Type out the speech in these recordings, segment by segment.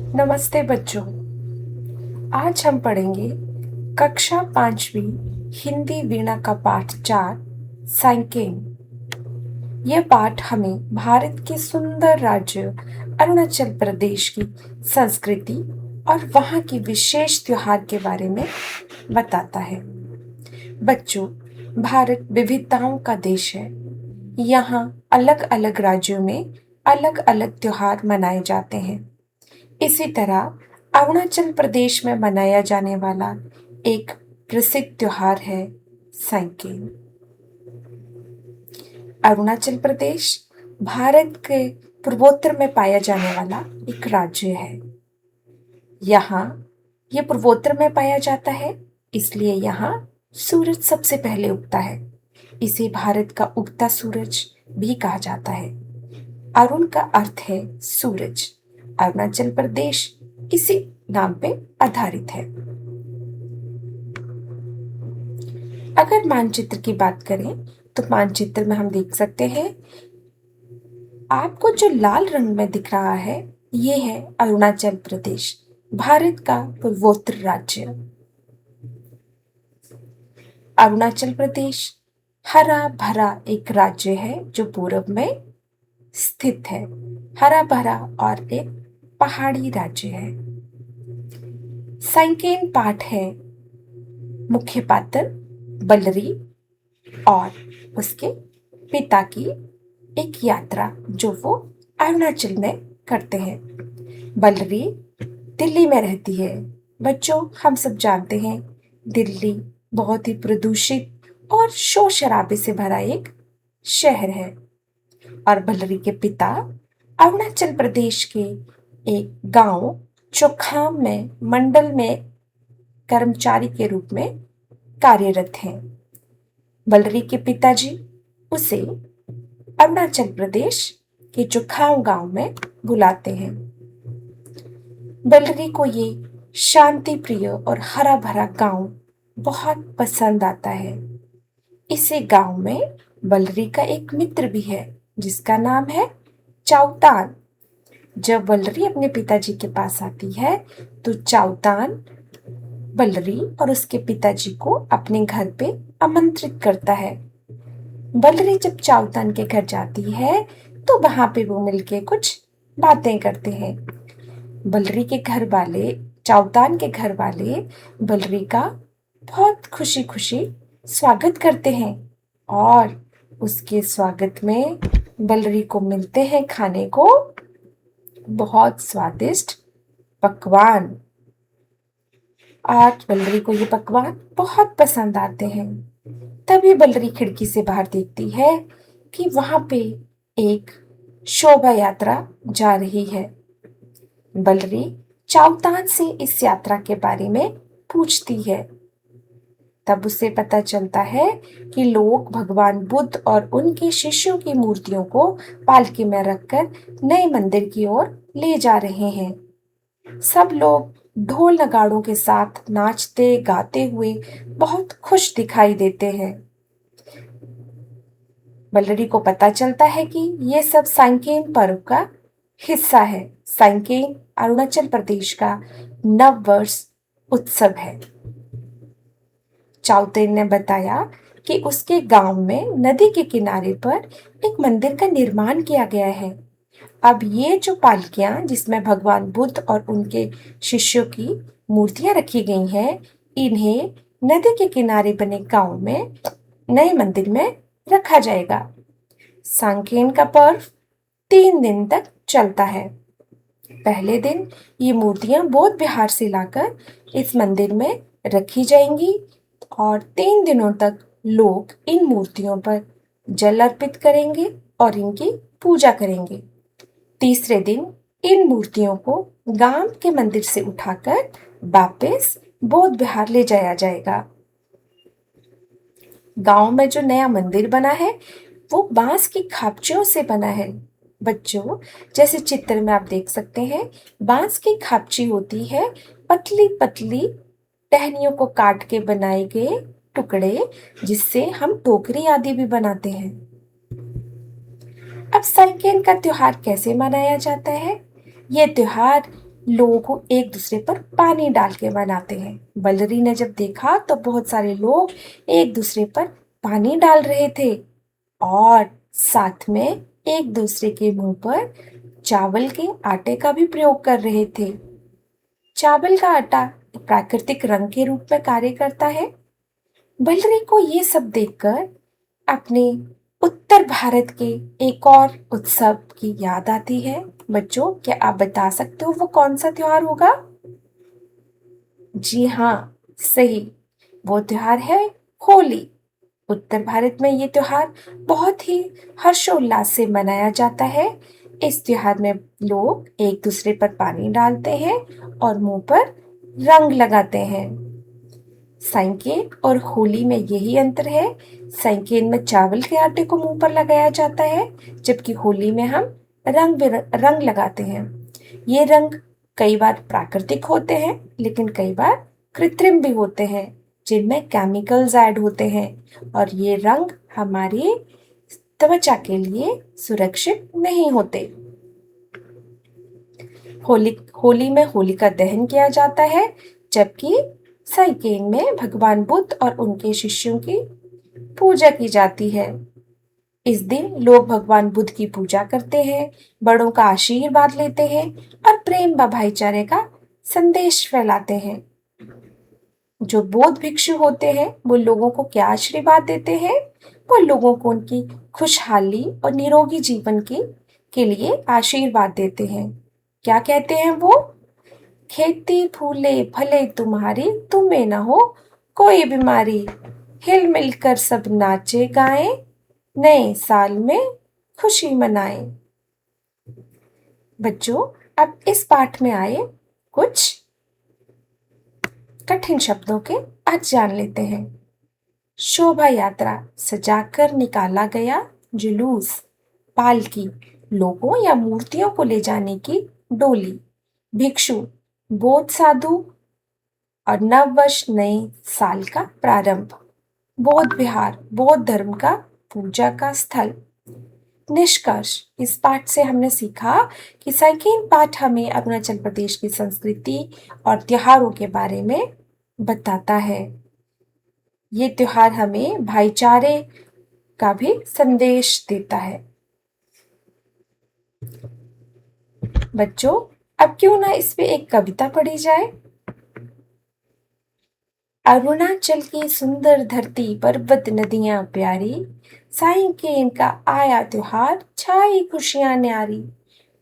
नमस्ते बच्चों। आज हम पढ़ेंगे कक्षा 5वीं हिंदी वीणा का पाठ 4 सांकेन। यह पाठ हमें भारत के सुंदर राज्य अरुणाचल प्रदेश की संस्कृति और वहाँ की विशेष त्योहार के बारे में बताता है। बच्चों, भारत विविधताओं का देश है। यहाँ अलग अलग राज्यों में अलग अलग त्योहार मनाए जाते हैं। इसी तरह अरुणाचल प्रदेश में मनाया जाने वाला एक प्रसिद्ध त्योहार है सांकेन। अरुणाचल प्रदेश भारत के पूर्वोत्तर में पाया जाने वाला एक राज्य है। यहाँ ये पूर्वोत्तर में पाया जाता है, इसलिए यहाँ सूरज सबसे पहले उगता है। इसे भारत का उगता सूरज भी कहा जाता है। अरुण का अर्थ है सूरज। अरुणाचल प्रदेश इसी नाम पे आधारित है। अगर मानचित्र की बात करें तो मानचित्र में हम देख सकते हैं, आपको जो लाल रंग में दिख रहा है ये है अरुणाचल प्रदेश, भारत का पूर्वोत्तर राज्य। अरुणाचल प्रदेश हरा भरा एक राज्य है जो पूर्व में स्थित है। हरा भरा और एक पहाड़ी राज्य है। सांकेन पाठ है मुख्य पात्र बलरी और उसके पिता की एक यात्रा जो वो अरुणाचल में करते हैं। बलरी दिल्ली में रहती है। बच्चों, हम सब जानते हैं दिल्ली बहुत ही प्रदूषित और शोर शराबे से भरा एक शहर है। और बलरी के पिता अरुणाचल प्रदेश के एक गांव चोखाम में मंडल में कर्मचारी के रूप में कार्यरत हैं। बलरी के पिताजी उसे अरुणाचल प्रदेश के चोखाम गांव में बुलाते हैं। बलरी को ये शांति प्रिय और हरा भरा गांव बहुत पसंद आता है। इसी गांव में बलरी का एक मित्र भी है जिसका नाम है चाउतान। जब बलरी अपने पिताजी के पास आती है तो चाउतान बलरी और उसके पिताजी को अपने घर पे आमंत्रित करता है। बलरी जब चाउतान के घर जाती है तो वहां पे वो मिलके कुछ बातें करते हैं। बलरी के घर वाले, चाउतान के घर वाले बलरी का बहुत खुशी खुशी स्वागत करते हैं और उसके स्वागत में बलरी को मिलते हैं खाने को बहुत स्वादिष्ट पकवान। आज बलरी को ये पकवान बहुत पसंद आते हैं। तभी बलरी खिड़की से बाहर देखती है कि वहां पे एक शोभा यात्रा जा रही है। बलरी चाउतान से इस यात्रा के बारे में पूछती है। तब उसे पता चलता है कि लोग भगवान बुद्ध और उनके शिष्यों की मूर्तियों को पालकी में रखकर नए मंदिर की ओर ले जा रहे हैं। सब लोग ढोल नगाड़ों के साथ नाचते गाते हुए बहुत खुश दिखाई देते हैं। बलरी को पता चलता है कि ये सब सांकेन पर्व का हिस्सा है। सांकेन अरुणाचल प्रदेश का नव वर्ष उत्सव है। चाउतेन ने बताया कि उसके गांव में नदी के किनारे पर एक मंदिर का निर्माण किया गया है। अब ये जो पालकियां जिसमें भगवान बुद्ध और उनके शिष्यों की मूर्तियां रखी गई हैं, इन्हें नदी के किनारे बने गांव में नए मंदिर में रखा जाएगा। सांकेन का पर्व 3 दिन तक चलता है। पहले दिन ये मूर्तियां बोध बिहार से लाकर इस मंदिर में रखी जाएंगी और 3 दिनों तक लोग इन मूर्तियों पर जल अर्पित करेंगे और इनकी पूजा करेंगे। तीसरे दिन इन मूर्तियों को गांव के मंदिर से उठाकर वापस बोध बिहार ले जाया जाएगा। गांव में जो नया मंदिर बना है वो बांस की खापचियों से बना है। बच्चों, जैसे चित्र में आप देख सकते हैं, बांस की खापची होती है पतली पतली टहनियों को काट के बनाए गए टुकड़े, जिससे हम टोकरी आदि भी बनाते हैं। अब सांकेन का त्योहार कैसे मनाया जाता है? ये त्योहार लोग एक दूसरे पर पानी डाल के मनाते हैं। बलरी ने जब देखा तो बहुत सारे लोग एक दूसरे पर पानी डाल रहे थे और साथ में एक दूसरे के मुंह पर चावल के आटे का भी प्रयोग कर रहे थे। चावल का आटा प्राकृतिक रंग के रूप में कार्य करता है। बलरी को ये सब देखकर अपने उत्तर भारत के एक और उत्सव की याद आती है। बच्चों, क्या आप बता सकते हो वो कौन सा त्योहार होगा? जी हाँ, सही। वो त्योहार है होली। उत्तर भारत में ये त्योहार बहुत ही हर्षोल्लास से मनाया जाता है। इस त्योहार में लोग एक दूसरे पर पानी डालते हैं और मुंह पर रंग लगाते हैं। सैंकेन और होली में यही अंतर है। सैंकेन में चावल के आटे को मुंह पर लगाया जाता है, जबकि होली में हम रंग लगाते हैं। ये रंग कई बार प्राकृतिक होते हैं, लेकिन कई बार कृत्रिम भी होते हैं, जिनमें केमिकल्स ऐड होते हैं और ये रंग हमारी त्वचा के लिए सुरक्षित नहीं होते। होली में होलिका दहन किया जाता है, जबकि सैकेन में भगवान बुद्ध और उनके शिष्यों की पूजा की जाती है। इस दिन लोग भगवान बुद्ध की पूजा करते हैं, बड़ों का आशीर्वाद लेते हैं और प्रेम व भाईचारे का संदेश फैलाते हैं। जो बौद्ध भिक्षु होते हैं वो लोगों को क्या आशीर्वाद देते हैं? वो लोगों को उनकी खुशहाली और निरोगी जीवन के लिए आशीर्वाद देते हैं। क्या कहते हैं वो? खेती फूले भले तुम्हारी, तुम्हें न हो कोई बीमारी, हिल मिलकर सब नाचे गाएं, नए साल में खुशी मनाएं। बच्चों, अब इस पाठ में आए कुछ कठिन शब्दों के अर्थ जान लेते हैं। शोभा यात्रा, सजाकर निकाला गया जुलूस। पालकी, लोगों या मूर्तियों को ले जाने की डोली। भिक्षु, बौद्ध साधु और नववर्ष नए साल का प्रारंभ। बौद्ध विहार, बौद्ध धर्म का पूजा का स्थल। निष्कर्ष, इस पाठ से हमने सीखा कि सैकेन पाठ हमें अरुणाचल प्रदेश की संस्कृति और त्योहारों के बारे में बताता है। ये त्योहार हमें भाईचारे का भी संदेश देता है। बच्चों, अब क्यों ना इस पे एक कविता पढ़ी जाए। अरुणाचल की सुंदर धरती, पर्वत नदियां प्यारी, सैकेन का आया त्योहार, छाई खुशियां न्यारी।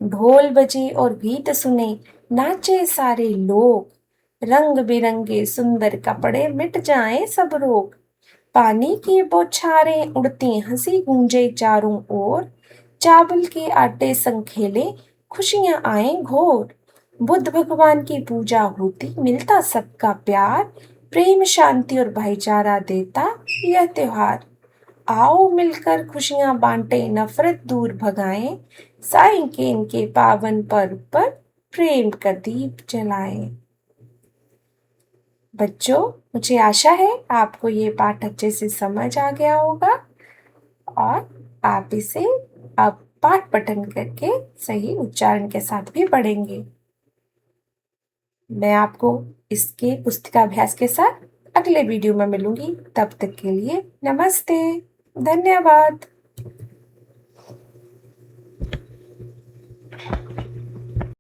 ढोल बजे और गीत सुने, नाचे सारे लोग, रंग बिरंगे सुंदर कपड़े, मिट जाएं सब रोग। पानी की बौछारें उड़ती, हंसी गूंजे चारों ओर, चावल के आटे संग खेले, खुशियां आए घोर। बुद्ध भगवान की पूजा होती, मिलता सबका प्यार, प्रेम शांति और भाईचारा देता यह त्योहार। आओ मिलकर खुशियां बांटे, नफरत दूर भगाएं, सैकेन के पावन पर्व पर प्रेम का दीप जलाएं। बच्चों, मुझे आशा है आपको ये पाठ अच्छे से समझ आ गया होगा और आप इसे अब पाठ पठन करके सही उच्चारण के साथ भी पढ़ेंगे। मैं आपको इसके पुस्तिकाभ्यास के साथ अगले वीडियो में मिलूंगी। तब तक के लिए नमस्ते, धन्यवाद।